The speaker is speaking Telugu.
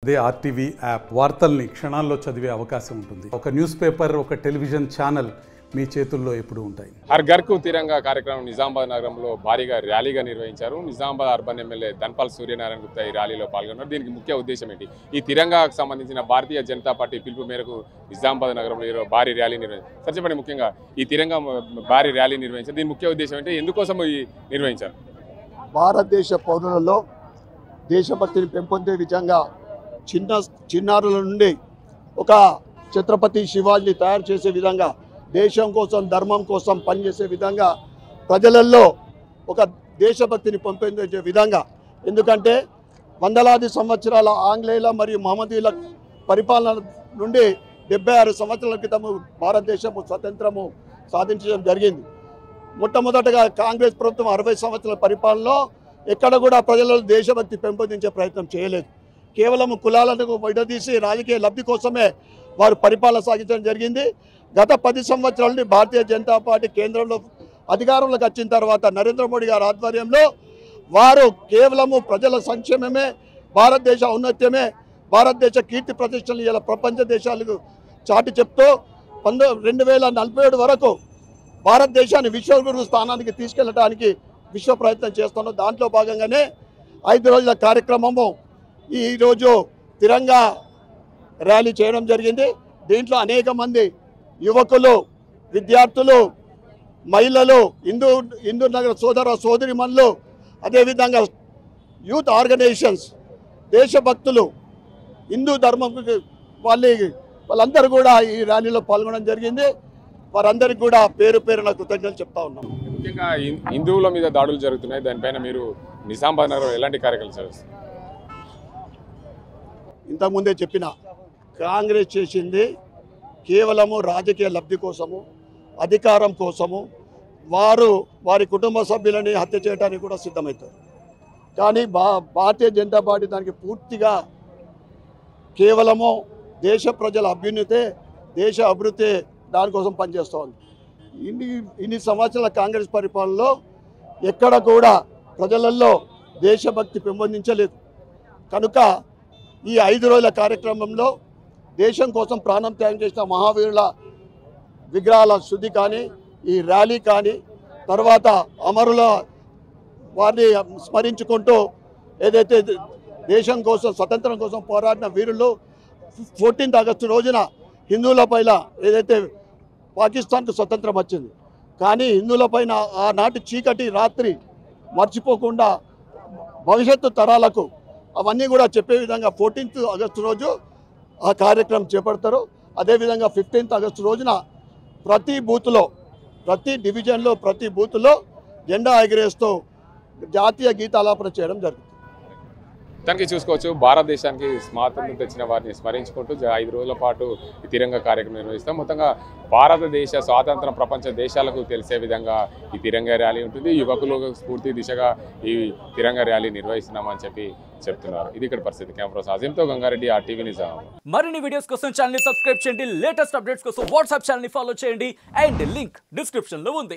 అదే ఆర్టీవీ యాప్ వార్తల్ని క్షణాల్లో చదివే అవకాశం ఉంటుంది. ఒక న్యూస్ పేపర్, ఒక టెలివిజన్ ఛానల్ మీ చేతుల్లో ఎప్పుడూ ఉంటాయి. హర్ ఘర్ కు తిరంగా కార్యక్రమం నిజామాబాద్ నగరంలో భారీగా ర్యాలీగా నిర్వహించారు. నిజామాబాద్ అర్బన్ ఎమ్మెల్యే ధన్పాల్ సూర్యనారాయణ గుప్తా ఈ ర్యాలీలో పాల్గొన్నారు. దీనికి ముఖ్య ఉద్దేశం ఏంటి? ఈ తిరంగాకు సంబంధించిన భారతీయ జనతా పార్టీ పిలుపు మేరకు నిజామాబాద్ నగరంలో భారీ ర్యాలీ నిర్వహించారు. సార్ చెప్పండి, ముఖ్యంగా ఈ తిరంగా భారీ ర్యాలీ నిర్వహించారు. దీని ముఖ్య ఉద్దేశం ఏంటి? ఎందుకోసం ఈ నిర్వహించారు? భారతదేశ పౌరులలో దేశభక్తిని పెంపొందే విధంగా చిన్నారుల నుండి ఒక ఛత్రపతి శివాజీని తయారు చేసే విధంగా, దేశం కోసం ధర్మం కోసం పనిచేసే విధంగా ప్రజలలో ఒక దేశభక్తిని పెంపొందించే విధంగా, ఎందుకంటే వందలాది సంవత్సరాల ఆంగ్లేయుల మరియు మహమ్మదీయుల పరిపాలన నుండి 76 సంవత్సరాల క్రితము భారతదేశము స్వతంత్రము సాధించడం జరిగింది. మొట్టమొదటగా కాంగ్రెస్ ప్రభుత్వం 60 సంవత్సరాల పరిపాలనలో ఎక్కడ కూడా ప్రజలలో దేశభక్తి పెంపొందించే ప్రయత్నం చేయలేదు. కేవలం కులాలను విడదీసి రాజకీయ లబ్ధి కోసమే వారు పరిపాలన సాగించడం జరిగింది. గత 10 సంవత్సరాల నుండి భారతీయ జనతా పార్టీ కేంద్రంలో అధికారంలోకి వచ్చిన తర్వాత నరేంద్ర మోడీ గారి ఆధ్వర్యంలో వారు కేవలము ప్రజల సంక్షేమమే, భారతదేశ ఔన్నత్యమే, భారతదేశ కీర్తి ప్రతిష్టలు ఇలా ప్రపంచ దేశాలకు చాటి చెప్తూ 2047 వరకు భారతదేశాన్ని విశ్వగురు స్థానానికి తీసుకెళ్లడానికి విశ్వ ప్రయత్నం చేస్తున్నాం. దాంట్లో భాగంగానే 5 రోజుల కార్యక్రమము ఈరోజు తిరంగా ర్యాలీ చేయడం జరిగింది. దీంట్లో అనేక మంది యువకులు, విద్యార్థులు, మహిళలు, హిందూ నగర సోదర సోదరిమణులు, అదేవిధంగా యూత్ ఆర్గనైజేషన్స్, దేశభక్తులు, హిందూ ధర్మం వాళ్ళందరూ కూడా ఈ ర్యాలీలో పాల్గొనడం జరిగింది. వారందరికీ కూడా పేరు పేరున కృతజ్ఞతలు చెప్తా ఉన్నాం. ముఖ్యంగా హిందువుల మీద దాడులు జరుగుతున్నాయి, దానిపైన మీరు నిజామాబాద్ నగరంలో ఎలాంటి కార్యక్రమాలు చేస్తారు? ఇంతకుముందే చెప్పిన, కాంగ్రెస్ చేసింది కేవలము రాజకీయ లబ్ధి కోసము, అధికారం కోసము. వారి కుటుంబ సభ్యులని హత్య చేయడానికి కూడా సిద్ధమవుతారు. కానీ భారతీయ జనతా పార్టీ దానికి పూర్తిగా కేవలము దేశ ప్రజల అభ్యున్నతే, దేశ అభివృద్ధి దానికోసం పనిచేస్తూ ఉంది. ఇన్ని సంవత్సరాల కాంగ్రెస్ పరిపాలనలో ఎక్కడ కూడా ప్రజలలో దేశభక్తి పెంపొందించలేదు. కనుక ఈ 5 రోజుల కార్యక్రమంలో దేశం కోసం ప్రాణం త్యాగం చేసిన మహావీరుల విగ్రహాల శుద్ధి కానీ, ఈ ర్యాలీ కానీ, తర్వాత అమరుల వారిని స్మరించుకుంటూ ఏదైతే దేశం కోసం, స్వతంత్రం కోసం పోరాడిన వీరులు 14th ఆగస్టు రోజున హిందువుల పైన ఏదైతే పాకిస్తాన్కు స్వతంత్రం వచ్చింది, కానీ హిందువుల పైన ఆనాటి చీకటి రాత్రి మర్చిపోకుండా భవిష్యత్తు తరాలకు అవన్నీ కూడా చెప్పే విధంగా 14th ఆగస్టు రోజు ఆ కార్యక్రమం చేపడతారు. అదేవిధంగా 15th ఆగస్టు రోజున ప్రతి బూత్లో, ప్రతి డివిజన్లో, ప్రతి బూత్లో జెండా ఎగరేస్తూ జాతీయ గీతాలాపన చేయడం జరుగుతుంది. దానికి చూసుకోవచ్చు, భారతదేశానికి స్వాతంత్రం తెచ్చిన వారిని స్మరించుకుంటూ 5 రోజుల పాటు ఈ తిరంగా కార్యక్రమం నిర్వహిస్తాం. మొత్తంగా భారతదేశ స్వాతంత్రం ప్రపంచ దేశాలకు తెలిసే విధంగా ఈ తిరంగా ర్యాలీ ఉంటుంది. యువకులకు స్ఫూర్తి దిశగా ఈ తిరంగా ర్యాలీ నిర్వహిస్తున్నామని చెప్తున్నారు. ఇది ఇక్కడ పరిస్థితి. కెమెరా అజీంతో గంగారెడ్డి, ఆర్టీవీ నిజామాబాద్. మరిన్ని వీడియోస్ కోసం ఛానల్ ని సబ్స్క్రైబ్ చేయండి. లేటెస్ట్ అప్డేట్స్ కోసం వాట్సాప్ ఛానల్ ని ఫాలో చేయండి. అండ్ లింక్ డిస్క్రిప్షన్ లో ఉంది.